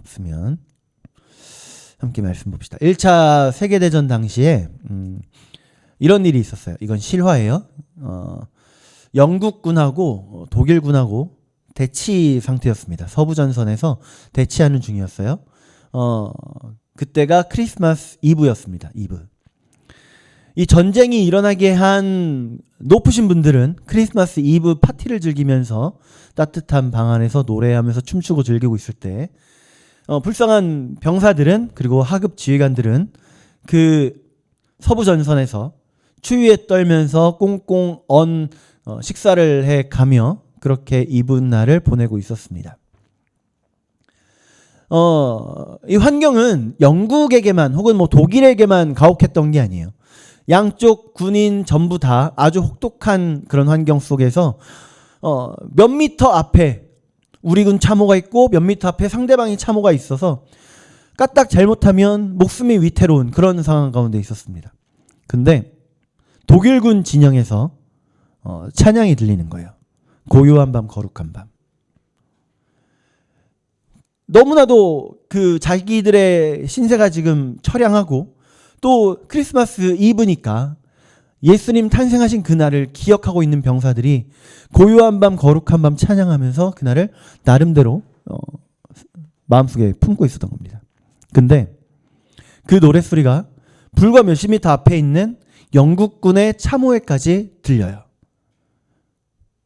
없으면 함께 말씀 봅시다. 1차 세계대전 당시에 이런 일이 있었어요. 이건 실화예요. 영국군하고 독일군하고 대치 상태였습니다. 서부전선에서 대치하는 중이었어요. 그때가 크리스마스 이브였습니다. 이브. 이 전쟁이 일어나게 한 높으신 분들은 크리스마스 이브 파티를 즐기면서 따뜻한 방 안에서 노래하면서 춤추고 즐기고 있을 때 불쌍한 병사들은 그리고 하급 지휘관들은 그 서부전선에서 추위에 떨면서 꽁꽁 언 식사를 해 가며 그렇게 이분 날을 보내고 있었습니다. 이 환경은 영국에게만 혹은 뭐 독일에게만 가혹했던 게 아니에요. 양쪽 군인 전부 다 아주 혹독한 그런 환경 속에서 몇 미터 앞에 우리 군 참호가 있고 몇 미터 앞에 상대방이 참호가 있어서 까딱 잘못하면 목숨이 위태로운 그런 상황 가운데 있었습니다. 근데 독일군 진영에서 찬양이 들리는 거예요. 고요한 밤 거룩한 밤. 너무나도 그 자기들의 신세가 지금 처량하고 또 크리스마스 이브니까 예수님 탄생하신 그날을 기억하고 있는 병사들이 고요한 밤 거룩한 밤 찬양하면서 그날을 나름대로 마음속에 품고 있었던 겁니다. 근데 그 노랫소리가 불과 몇십 미터 앞에 있는 영국군의 참호에까지 들려요.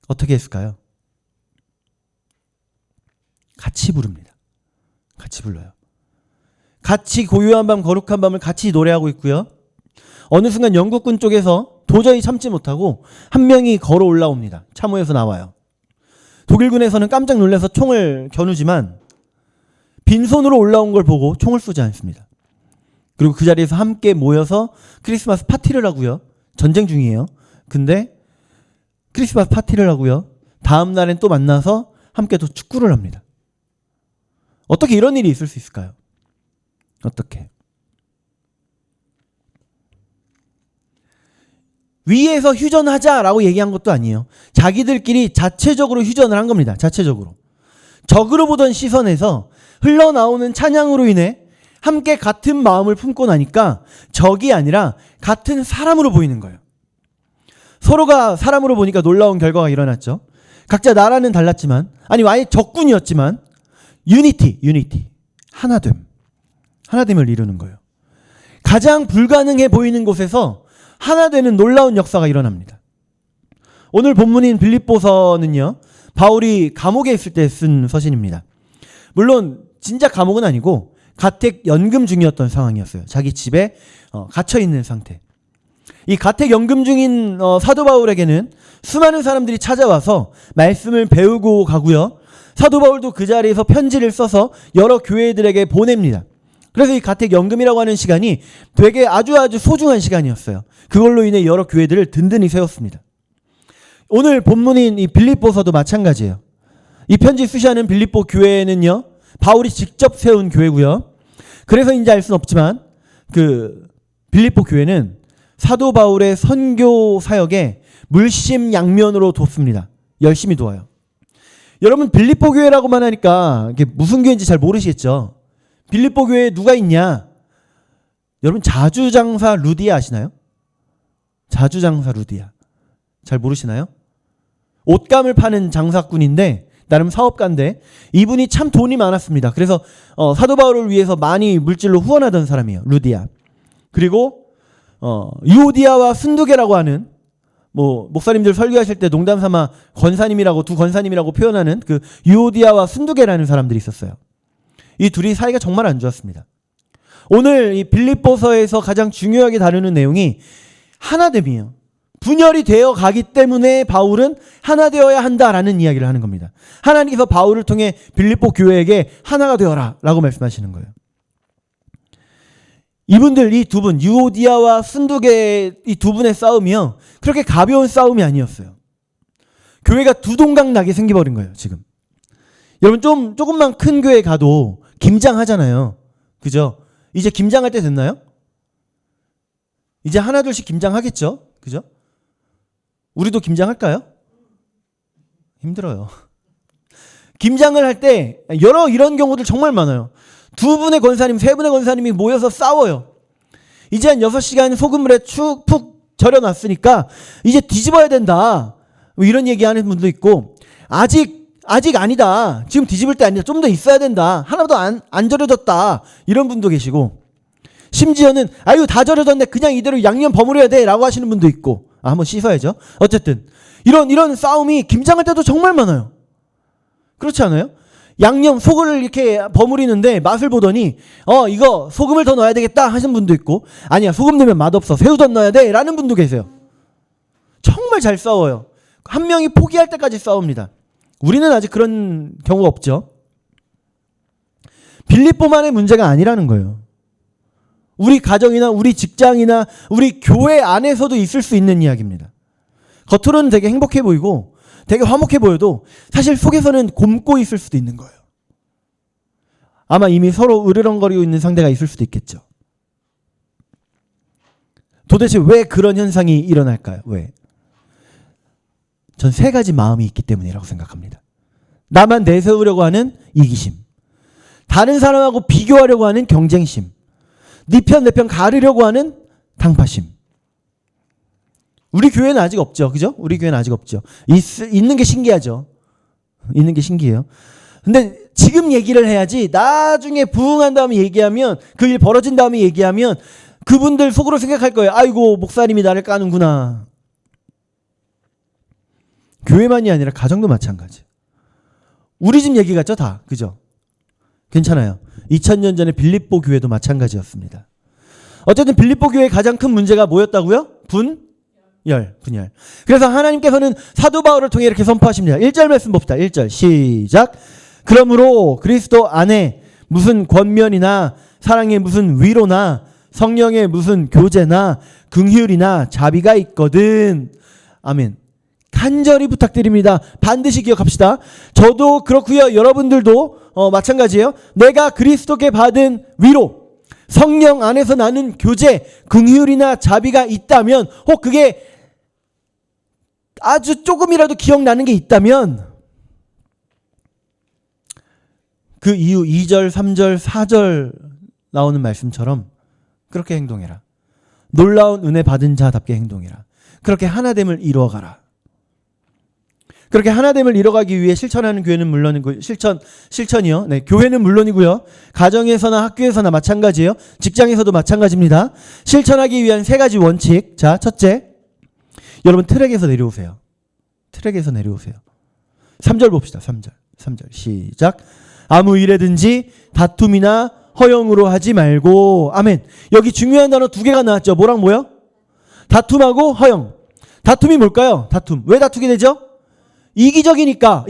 어떻게 했을까요? 같이 부릅니다. 같이 불러요. 같이 고요한 밤 거룩한 밤을 같이 노래하고 있고요. 어느 순간 영국군 쪽에서 도저히 참지 못하고 한 명이 걸어 올라옵니다. 참호에서 나와요. 독일군에서는 깜짝 놀라서 총을 겨누지만 빈손으로 올라온 걸 보고 총을 쏘지 않습니다. 그리고 그 자리에서 함께 모여서 크리스마스 파티를 하고요. 전쟁 중이에요. 근데 크리스마스 파티를 하고요. 다음 날엔 또 만나서 함께 또 축구를 합니다. 어떻게 이런 일이 있을 수 있을까요? 어떻게? 위에서 휴전하자라고 얘기한 것도 아니에요. 자기들끼리 자체적으로 휴전을 한 겁니다. 자체적으로. 적으로 보던 시선에서 흘러나오는 찬양으로 인해 함께 같은 마음을 품고 나니까 적이 아니라 같은 사람으로 보이는 거예요. 서로가 사람으로 보니까 놀라운 결과가 일어났죠. 각자 나라는 달랐지만 아니 아예 적군이었지만 유니티 하나됨을 이루는 거예요. 가장 불가능해 보이는 곳에서 하나 되는 놀라운 역사가 일어납니다. 오늘 본문인 빌립보서는요. 바울이 감옥에 있을 때 쓴 서신입니다. 물론 진짜 감옥은 아니고 가택 연금 중이었던 상황이었어요. 자기 집에 갇혀 있는 상태. 이 가택 연금 중인 사도 바울에게는 수많은 사람들이 찾아와서 말씀을 배우고 가고요. 사도 바울도 그 자리에서 편지를 써서 여러 교회들에게 보냅니다. 그래서 이 가택 연금이라고 하는 시간이 되게 아주 소중한 시간이었어요. 그걸로 인해 여러 교회들을 든든히 세웠습니다. 오늘 본문인 이 빌립보서도 마찬가지예요. 이 편지 수시하는 빌립보 교회는요. 바울이 직접 세운 교회고요. 그래서인지 알 수는 없지만 그 빌립보 교회는 사도 바울의 선교 사역에 물심양면으로 돕습니다. 열심히 도와요. 여러분 빌립보 교회라고만 하니까 이게 무슨 교회인지 잘 모르시겠죠? 빌립보 교회에 누가 있냐? 여러분 자주장사 루디아 아시나요? 자주장사 루디아. 잘 모르시나요? 옷감을 파는 장사꾼인데 나름 사업가인데 이분이 참 돈이 많았습니다. 그래서 사도 바울을 위해서 많이 물질로 후원하던 사람이에요. 루디아. 그리고 유오디아와 순두계라고 하는 뭐 목사님들 설교하실 때 농담 삼아 권사님이라고 두 권사님이라고 표현하는 그 유오디아와 순두계라는 사람들이 있었어요. 이 둘이 사이가 정말 안 좋았습니다. 오늘 이 빌립보서에서 가장 중요하게 다루는 내용이 하나됨이에요. 분열이 되어 가기 때문에 바울은 하나 되어야 한다라는 이야기를 하는 겁니다. 하나님께서 바울을 통해 빌립보 교회에게 하나가 되어라 라고 말씀하시는 거예요. 이분들 이 두 분 유오디아와 순두계 이 두 분의 싸움이요. 그렇게 가벼운 싸움이 아니었어요. 교회가 두 동강 나게 생겨버린 거예요. 지금. 여러분 조금만 큰 교회 가도 김장하잖아요. 그죠? 이제 김장할 때 됐나요? 이제 하나 둘씩 김장하겠죠? 그죠? 우리도 김장할까요? 힘들어요. 김장을 할 때 여러 이런 경우들 정말 많아요. 두 분의 권사님, 세 분의 권사님이 모여서 싸워요. 이제 한 6시간 소금물에 푹 절여놨으니까 이제 뒤집어야 된다. 뭐 이런 얘기하는 분도 있고, 아직 아니다. 지금 뒤집을 때 아니다. 좀 더 있어야 된다. 하나도 안 절여졌다. 이런 분도 계시고, 심지어는 아유 다 절여졌네. 그냥 이대로 양념 버무려야 돼. 라고 하시는 분도 있고, 한번 씻어야죠. 어쨌든 이런 싸움이 김장할 때도 정말 많아요. 그렇지 않아요? 양념 속을 이렇게 버무리는데 맛을 보더니 이거 소금을 더 넣어야 되겠다 하시는 분도 있고, 아니야 소금 넣으면 맛없어 새우 더 넣어야 돼 라는 분도 계세요. 정말 잘 싸워요. 한 명이 포기할 때까지 싸웁니다. 우리는 아직 그런 경우가 없죠. 빌립보만의 문제가 아니라는 거예요. 우리 가정이나 우리 직장이나 우리 교회 안에서도 있을 수 있는 이야기입니다. 겉으로는 되게 행복해 보이고 되게 화목해 보여도 사실 속에서는 곪고 있을 수도 있는 거예요. 아마 이미 서로 으르렁거리고 있는 상대가 있을 수도 있겠죠. 도대체 왜 그런 현상이 일어날까요? 왜? 전 3가지 마음이 있기 때문이라고 생각합니다. 나만 내세우려고 하는 이기심, 다른 사람하고 비교하려고 하는 경쟁심, 네 편 내 편 가르려고 하는 당파심. 우리 교회는 아직 없죠. 그죠? 우리 교회는 아직 없죠. 있는 게 신기하죠. 있는 게 신기해요. 근데 지금 얘기를 해야지 나중에 부흥한 다음에 얘기하면, 그 일 벌어진 다음에 얘기하면 그분들 속으로 생각할 거예요. 아이고 목사님이 나를 까는구나. 교회만이 아니라 가정도 마찬가지. 우리 집 얘기 같죠 다. 그죠? 괜찮아요. 2000년 전에 빌립보 교회도 마찬가지였습니다. 어쨌든 빌립보 교회의 가장 큰 문제가 뭐였다고요? 분열. 그래서 하나님께서는 사도 바울을 통해 이렇게 선포하십니다. 1절 말씀 봅시다. 1절 시작. 그러므로 그리스도 안에 무슨 권면이나 사랑의 무슨 위로나 성령의 무슨 교제나 긍휼이나 자비가 있거든. 아멘. 간절히 부탁드립니다. 반드시 기억합시다. 저도 그렇고요. 여러분들도 마찬가지예요. 내가 그리스도께 받은 위로, 성령 안에서 나는 교제, 긍휼이나 자비가 있다면, 혹 그게 아주 조금이라도 기억나는 게 있다면 그 이후 2절, 3절, 4절 나오는 말씀처럼 그렇게 행동해라. 놀라운 은혜 받은 자답게 행동해라. 그렇게 하나됨을 이루어가라. 그렇게 하나됨을 이뤄가기 위해 실천하는 교회는 물론이고, 실천이요. 네, 교회는 물론이고요. 가정에서나 학교에서나 마찬가지예요. 직장에서도 마찬가지입니다. 실천하기 위한 3가지 원칙. 자, 첫째, 여러분 트랙에서 내려오세요. 트랙에서 내려오세요. 3절 봅시다. 3절 시작. 아무 일에든지 다툼이나 허영으로 하지 말고. 아멘. 여기 중요한 단어 2개가 나왔죠. 뭐랑 뭐요? 다툼하고 허영. 다툼이 뭘까요? 다툼. 왜 다투게 되죠? 이기적이니까.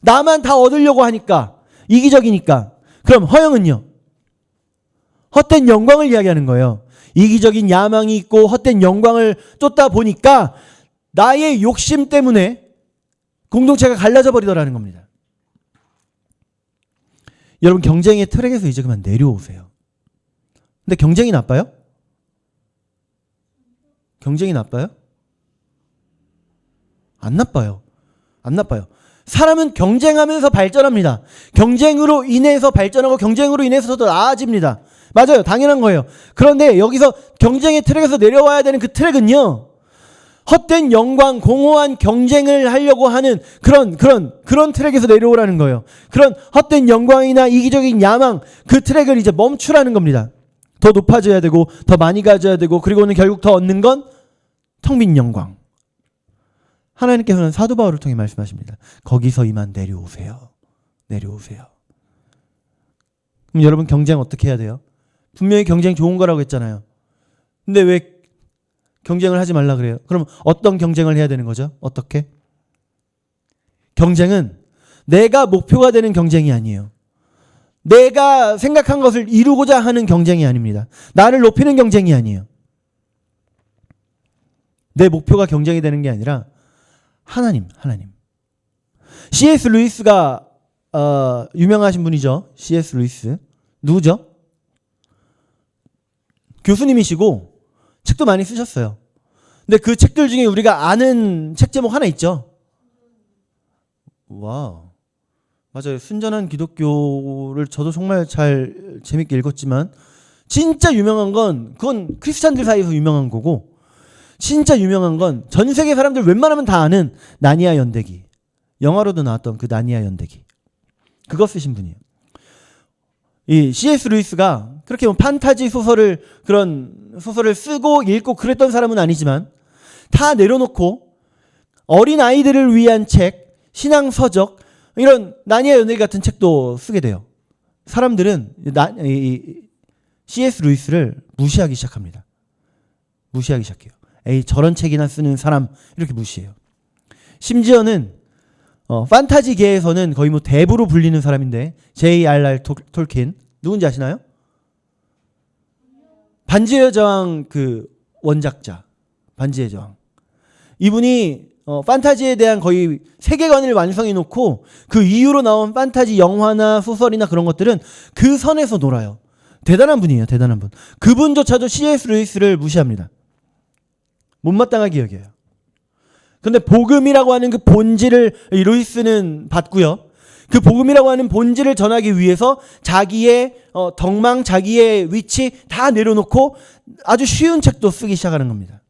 나만 다 얻으려고 하니까. 이기적이니까. 그럼 허영은요? 헛된 영광을 이야기하는 거예요. 이기적인 야망이 있고 헛된 영광을 쫓다 보니까 나의 욕심 때문에 공동체가 갈라져 버리더라는 겁니다. 여러분 경쟁의 트랙에서 이제 그만 내려오세요. 근데 경쟁이 나빠요? 경쟁이 나빠요? 안 나빠요. 사람은 경쟁하면서 발전합니다. 경쟁으로 인해서 발전하고 경쟁으로 인해서 더 나아집니다. 맞아요. 당연한 거예요. 그런데 여기서 경쟁의 트랙에서 내려와야 되는 그 트랙은요, 헛된 영광, 공허한 경쟁을 하려고 하는 그런 트랙에서 내려오라는 거예요. 그런 헛된 영광이나 이기적인 야망, 그 트랙을 이제 멈추라는 겁니다. 더 높아져야 되고 더 많이 가져야 되고, 그리고는 결국 더 얻는 건 텅 빈 영광. 하나님께서는 사도 바울을 통해 말씀하십니다. 거기서 이만 내려오세요. 그럼 여러분 경쟁 어떻게 해야 돼요? 분명히 경쟁 좋은 거라고 했잖아요. 근데 왜 경쟁을 하지 말라 그래요? 그럼 어떤 경쟁을 해야 되는 거죠? 어떻게? 경쟁은 내가 목표가 되는 경쟁이 아니에요. 내가 생각한 것을 이루고자 하는 경쟁이 아닙니다. 나를 높이는 경쟁이 아니에요. 내 목표가 경쟁이 되는 게 아니라 하나님. C.S. 루이스가 유명하신 분이죠. C.S. 루이스. 누구죠? 교수님이시고 책도 많이 쓰셨어요. 근데 그 책들 중에 우리가 아는 책 제목 하나 있죠. 와우. 맞아요. 순전한 기독교를 저도 정말 잘 재밌게 읽었지만 진짜 유명한 건 그건 크리스찬들 사이에서 유명한 거고 진짜 유명한 건 전 세계 사람들 웬만하면 다 아는 나니아 연대기. 영화로도 나왔던 그 나니아 연대기. 그거 쓰신 분이에요. 이 C.S. 루이스가 그렇게 뭐 판타지 소설을 그런 소설을 쓰고 읽고 그랬던 사람은 아니지만 다 내려놓고 어린 아이들을 위한 책, 신앙 서적 이런 나니아 연대기 같은 책도 쓰게 돼요. 사람들은 C.S. 루이스를 무시하기 시작합니다. 무시하기 시작해요. 에이 저런 책이나 쓰는 사람 이렇게 무시해요. 심지어는 판타지계에서는 거의 뭐 대부로 불리는 사람인데 J.R.R. 톨킨 누군지 아시나요? 반지의 제왕 그 원작자 반지의 제왕 이분이 판타지에 대한 거의 세계관을 완성해 놓고 그 이후로 나온 판타지 영화나 소설이나 그런 것들은 그 선에서 놀아요. 대단한 분이에요. 대단한 분. 그분조차도 C.S. 루이스를 무시합니다. 못마땅하게 여겨요. 근데 복음이라고 하는 그 본질을 루이스는 받고요. 그 복음이라고 하는 본질을 전하기 위해서 자기의 덕망, 자기의 위치 다 내려놓고 아주 쉬운 책도 쓰기 시작하는 겁니다.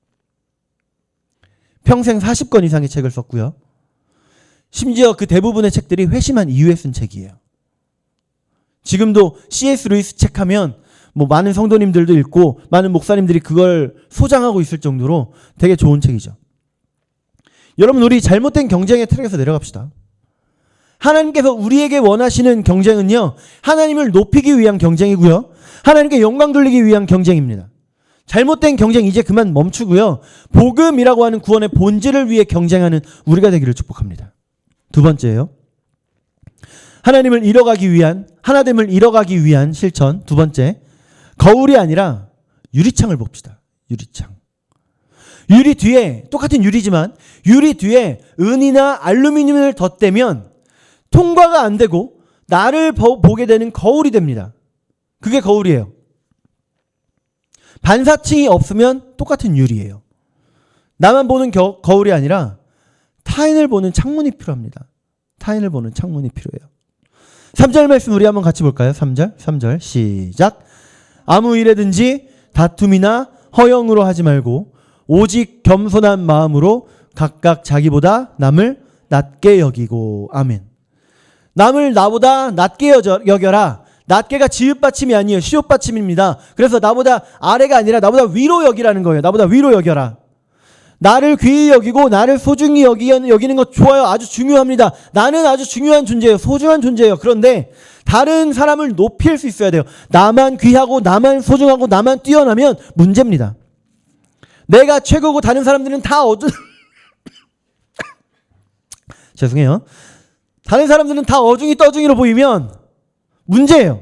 평생 40권 이상의 책을 썼고요. 심지어 그 대부분의 책들이 회심한 이후에 쓴 책이에요. 지금도 C.S. 루이스 책 하면 뭐 많은 성도님들도 읽고 많은 목사님들이 그걸 소장하고 있을 정도로 되게 좋은 책이죠. 여러분 우리 잘못된 경쟁의 트랙에서 내려갑시다. 하나님께서 우리에게 원하시는 경쟁은요. 하나님을 높이기 위한 경쟁이고요. 하나님께 영광 돌리기 위한 경쟁입니다. 잘못된 경쟁 이제 그만 멈추고요. 복음이라고 하는 구원의 본질을 위해 경쟁하는 우리가 되기를 축복합니다. 두 번째예요. 하나님을 잃어가기 위한 하나됨을 잃어가기 위한 실천. 두 번째. 거울이 아니라 유리창을 봅시다. 유리창. 유리 뒤에 똑같은 유리지만 유리 뒤에 은이나 알루미늄을 덧대면 통과가 안 되고 나를 보게 되는 거울이 됩니다. 그게 거울이에요. 반사층이 없으면 똑같은 유리예요. 나만 보는 거울이 아니라 타인을 보는 창문이 필요합니다. 타인을 보는 창문이 필요해요. 3절 말씀 우리 한번 같이 볼까요? 3절 시작. 아무 일에든지 다툼이나 허영으로 하지 말고 오직 겸손한 마음으로 각각 자기보다 남을 낮게 여기고. 아멘. 남을 나보다 낮게 여겨라. 낮게가 지읒받침이 아니에요. 시옷받침입니다. 그래서 나보다 아래가 아니라 나보다 위로 여기라는 거예요. 나보다 위로 여겨라. 나를 귀히 여기고 나를 소중히 여기는 것 좋아요. 아주 중요합니다. 나는 아주 중요한 존재예요. 소중한 존재예요. 그런데 다른 사람을 높일 수 있어야 돼요. 나만 귀하고 나만 소중하고 나만 뛰어나면 문제입니다. 내가 최고고 다른 사람들은 다 죄송해요. 다른 사람들은 다 어중이 떠중이로 보이면 문제예요.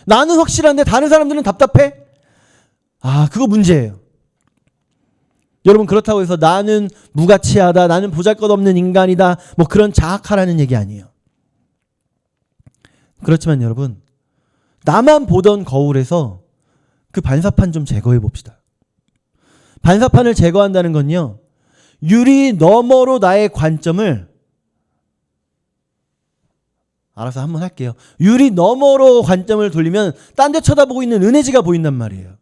나는 확실한데 다른 사람들은 답답해? 그거 문제예요. 여러분 그렇다고 해서 나는 무가치하다, 나는 보잘것없는 인간이다, 뭐 그런 자학하라는 얘기 아니에요. 그렇지만 여러분 나만 보던 거울에서 그 반사판 좀 제거해 봅시다. 반사판을 제거한다는 건요. 유리 너머로 나의 관점을 알아서 한번 할게요. 유리 너머로 관점을 돌리면 딴 데 쳐다보고 있는 은혜지가 보인단 말이에요.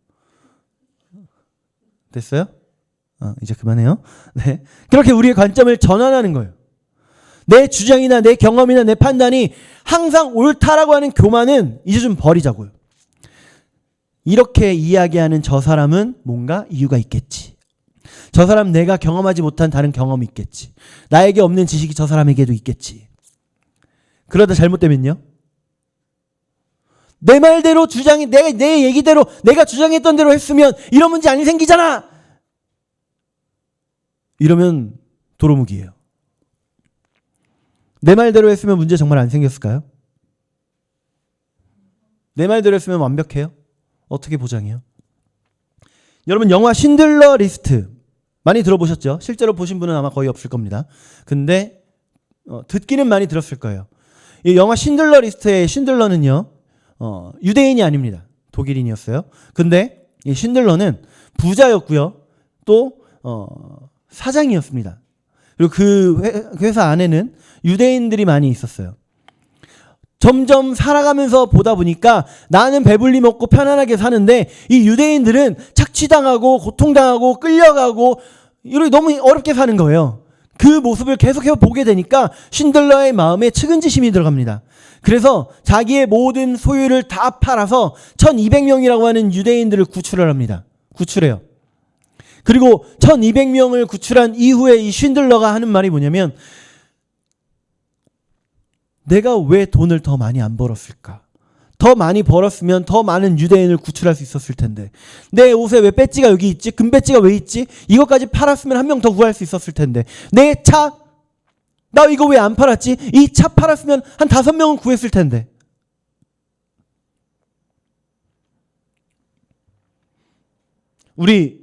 됐어요? 이제 그만해요. 네. 그렇게 우리의 관점을 전환하는 거예요. 내 주장이나 내 경험이나 내 판단이 항상 옳다라고 하는 교만은 이제 좀 버리자고요. 이렇게 이야기하는 저 사람은 뭔가 이유가 있겠지. 저 사람 내가 경험하지 못한 다른 경험이 있겠지. 나에게 없는 지식이 저 사람에게도 있겠지. 그러다 잘못되면요. 내 말대로 내 얘기대로 내가 주장했던 대로 했으면 이런 문제 안 생기잖아. 이러면 도루묵이에요. 내 말대로 했으면 문제 정말 안 생겼을까요? 내 말대로 했으면 완벽해요? 어떻게 보장해요? 여러분 영화 신들러 리스트 많이 들어보셨죠? 실제로 보신 분은 아마 거의 없을 겁니다. 근데 듣기는 많이 들었을 거예요. 이 영화 신들러 리스트의 신들러는요. 유대인이 아닙니다. 독일인이었어요. 근데 이 신들러는 부자였고요. 또 사장이었습니다. 그리고 그 회사 안에는 유대인들이 많이 있었어요. 점점 살아가면서 보다 보니까 나는 배불리 먹고 편안하게 사는데 이 유대인들은 착취당하고 고통당하고 끌려가고 이렇게 너무 어렵게 사는 거예요. 그 모습을 계속해서 보게 되니까 쉰들러의 마음에 측은지심이 들어갑니다. 그래서 자기의 모든 소유를 다 팔아서 1200명이라고 하는 유대인들을 구출을 합니다. 구출해요. 그리고 1200명을 구출한 이후에 이 쉰들러가 하는 말이 뭐냐면, 내가 왜 돈을 더 많이 안 벌었을까? 더 많이 벌었으면 더 많은 유대인을 구출할 수 있었을 텐데, 내 옷에 왜 배지가 여기 있지? 금배지가 왜 있지? 이것까지 팔았으면 한 명 더 구할 수 있었을 텐데, 내 차, 나 이거 왜 안 팔았지? 이 차 팔았으면 한 5명은 구했을 텐데. 우리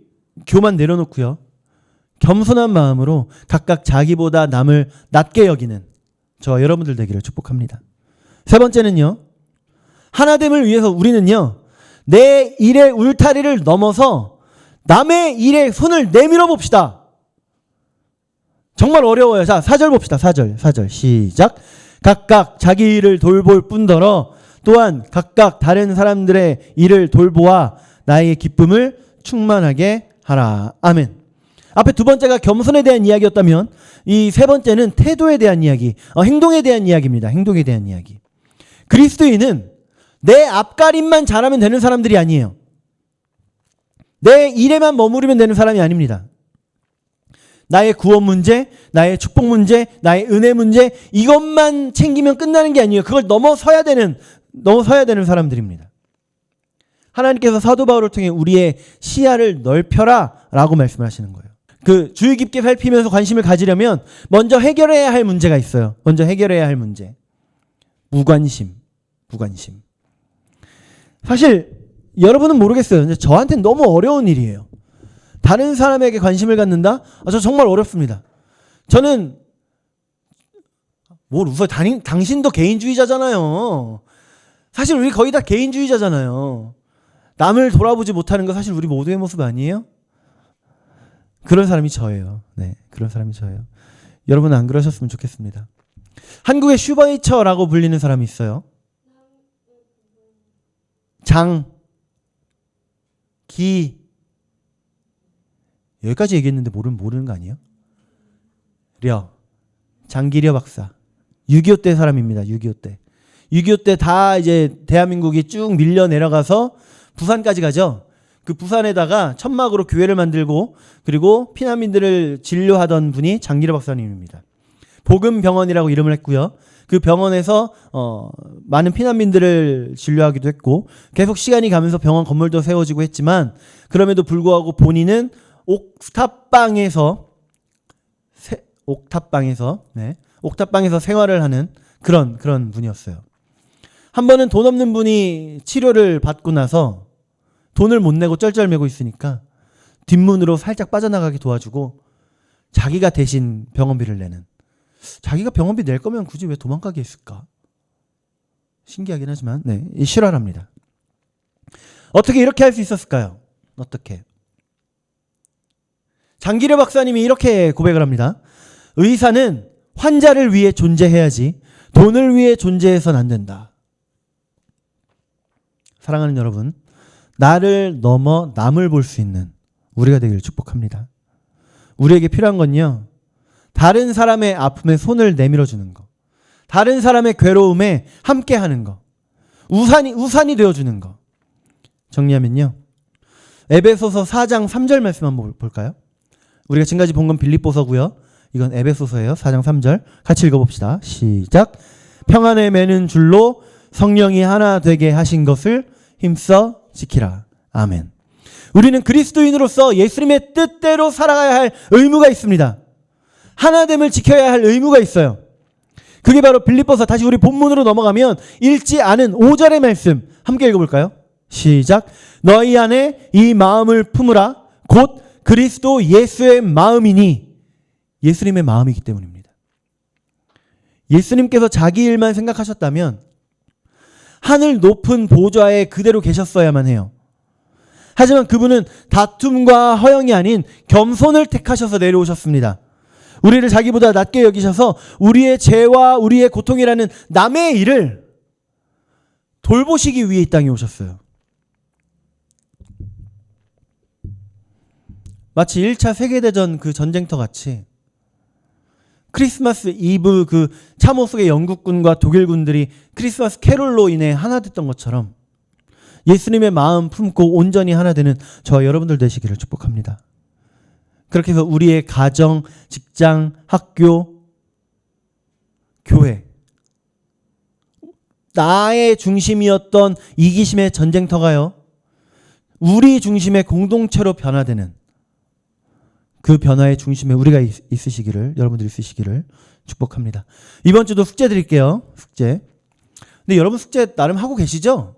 교만 내려놓고요, 겸손한 마음으로 각각 자기보다 남을 낮게 여기는 저와 여러분들 되기를 축복합니다. 세 번째는요, 하나됨을 위해서 우리는요, 내 일의 울타리를 넘어서 남의 일에 손을 내밀어 봅시다. 정말 어려워요. 자, 4절 봅시다. 4절 시작. 각각 자기 일을 돌볼 뿐더러 또한 각각 다른 사람들의 일을 돌보아 나의 기쁨을 충만하게 하라. 아멘. 앞에 두 번째가 겸손에 대한 이야기였다면 이 세 번째는 태도에 대한 이야기, 행동에 대한 이야기입니다. 행동에 대한 이야기. 그리스도인은 내 앞가림만 잘하면 되는 사람들이 아니에요. 내 일에만 머무르면 되는 사람이 아닙니다. 나의 구원 문제, 나의 축복 문제, 나의 은혜 문제, 이것만 챙기면 끝나는 게 아니에요. 그걸 넘어서야 되는 사람들입니다. 하나님께서 사도 바울을 통해 우리의 시야를 넓혀라 라고 말씀을 하시는 거예요. 그 주의 깊게 살피면서 관심을 가지려면 먼저 해결해야 할 문제가 있어요. 먼저 해결해야 할 문제. 무관심. 사실 여러분은 모르겠어요. 근데 저한테는 너무 어려운 일이에요. 다른 사람에게 관심을 갖는다? 저 정말 어렵습니다. 저는 뭘 웃어요. 당신도 개인주의자잖아요. 사실 우리 거의 다 개인주의자잖아요. 남을 돌아보지 못하는 거 사실 우리 모두의 모습 아니에요? 그런 사람이 저예요. 네, 그런 사람이 저예요. 여러분은 안 그러셨으면 좋겠습니다. 한국의 슈바이처라고 불리는 사람이 있어요. 여기까지 얘기했는데 모르는 거 아니에요? 장기려 박사. 6.25 때 사람입니다. 6.25 때. 6.25 때 다 이제 대한민국이 쭉 밀려 내려가서 부산까지 가죠. 그 부산에다가 천막으로 교회를 만들고 그리고 피난민들을 진료하던 분이 장기려 박사님입니다. 복음병원이라고 이름을 했고요. 그 병원에서 많은 피난민들을 진료하기도 했고 계속 시간이 가면서 병원 건물도 세워지고 했지만 그럼에도 불구하고 본인은 옥탑방에서 생활을 하는 그런 분이었어요. 한 번은 돈 없는 분이 치료를 받고 나서 돈을 못 내고 쩔쩔매고 있으니까 뒷문으로 살짝 빠져나가게 도와주고 자기가 대신 병원비를 내는. 자기가 병원비 낼 거면 굳이 왜 도망가게 했을까? 신기하긴 하지만 실화랍니다. 어떻게 이렇게 할 수 있었을까요? 어떻게? 장기려 박사님이 이렇게 고백을 합니다. 의사는 환자를 위해 존재해야지 돈을 위해 존재해서는 안 된다. 사랑하는 여러분, 나를 넘어 남을 볼 수 있는 우리가 되기를 축복합니다. 우리에게 필요한 건요, 다른 사람의 아픔에 손을 내밀어 주는 거, 다른 사람의 괴로움에 함께 하는 거, 우산이 되어 주는 거. 정리하면요, 에베소서 4장 3절 말씀 한번 볼까요? 우리가 지금까지 본 건 빌립보서고요. 이건 에베소서예요. 4장 3절 같이 읽어봅시다. 시작. 평안에 매는 줄로 성령이 하나 되게 하신 것을 힘써 지키라. 아멘. 우리는 그리스도인으로서 예수님의 뜻대로 살아가야 할 의무가 있습니다. 하나됨을 지켜야 할 의무가 있어요. 그게 바로 빌립보서, 다시 우리 본문으로 넘어가면 읽지 않은 5절의 말씀 함께 읽어볼까요? 시작. 너희 안에 이 마음을 품으라. 곧 그리스도 예수의 마음이니. 예수님의 마음이기 때문입니다. 예수님께서 자기 일만 생각하셨다면 하늘 높은 보좌에 그대로 계셨어야만 해요. 하지만 그분은 다툼과 허영이 아닌 겸손을 택하셔서 내려오셨습니다. 우리를 자기보다 낮게 여기셔서 우리의 죄와 우리의 고통이라는 남의 일을 돌보시기 위해 이 땅에 오셨어요. 마치 1차 세계대전 그 전쟁터 같이 크리스마스 이브 그 참호 속의 영국군과 독일군들이 크리스마스 캐롤로 인해 하나 됐던 것처럼 예수님의 마음 품고 온전히 하나 되는 저와 여러분들 되시기를 축복합니다. 그렇게 해서 우리의 가정, 직장, 학교, 교회, 나의 중심이었던 이기심의 전쟁터가요, 우리 중심의 공동체로 변화되는 그 변화의 중심에 우리가 있으시기를, 여러분들이 있으시기를 축복합니다. 이번 주도 숙제 드릴게요. 숙제. 근데 여러분 숙제 나름 하고 계시죠?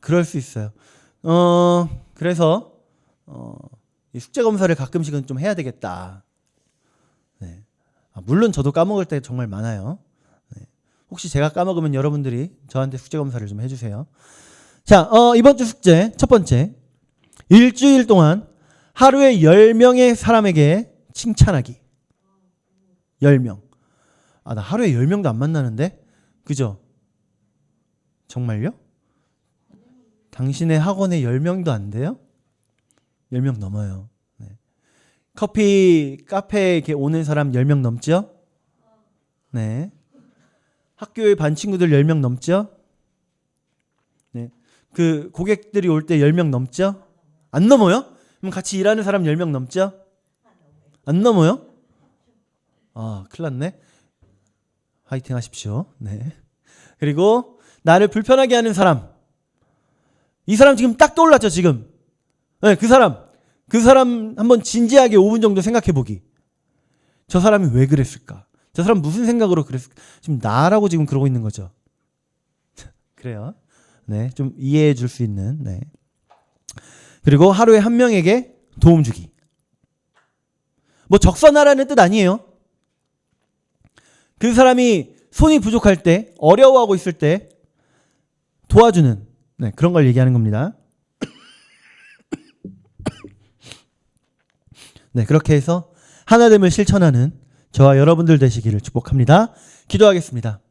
그럴 수 있어요. 그래서 이 숙제 검사를 가끔씩은 좀 해야 되겠다. 네. 물론 저도 까먹을 때 정말 많아요. 네. 혹시 제가 까먹으면 여러분들이 저한테 숙제 검사를 좀 해주세요. 자, 이번 주 숙제 첫 번째. 일주일 동안 하루에 10명의 사람에게 칭찬하기. 10명. 나 하루에 10명도 안 만나는데? 그죠? 정말요? 당신의 학원에 10명도 안 돼요? 10명 넘어요. 네. 커피, 카페에 이렇게 오는 사람 10명 넘죠? 네. 학교에 반 친구들 10명 넘죠? 네. 그 고객들이 올 때 10명 넘죠? 안 넘어요? 그럼 같이 일하는 사람 10명 넘죠? 안 넘어요? 큰일 났네. 화이팅 하십시오. 네. 그리고 나를 불편하게 하는 사람. 이 사람 지금 딱 떠올랐죠, 지금. 네, 그 사람 한번 진지하게 5분 정도 생각해 보기. 저 사람이 왜 그랬을까? 저 사람 무슨 생각으로 그랬을까? 지금 나라고 지금 그러고 있는 거죠. 그래요. 네, 좀 이해해 줄 수 있는. 네. 그리고 하루에 한 명에게 도움 주기. 뭐 적선하라는 뜻 아니에요. 그 사람이 손이 부족할 때, 어려워하고 있을 때 도와주는, 네, 그런 걸 얘기하는 겁니다. 네, 그렇게 해서 하나됨을 실천하는 저와 여러분들 되시기를 축복합니다. 기도하겠습니다.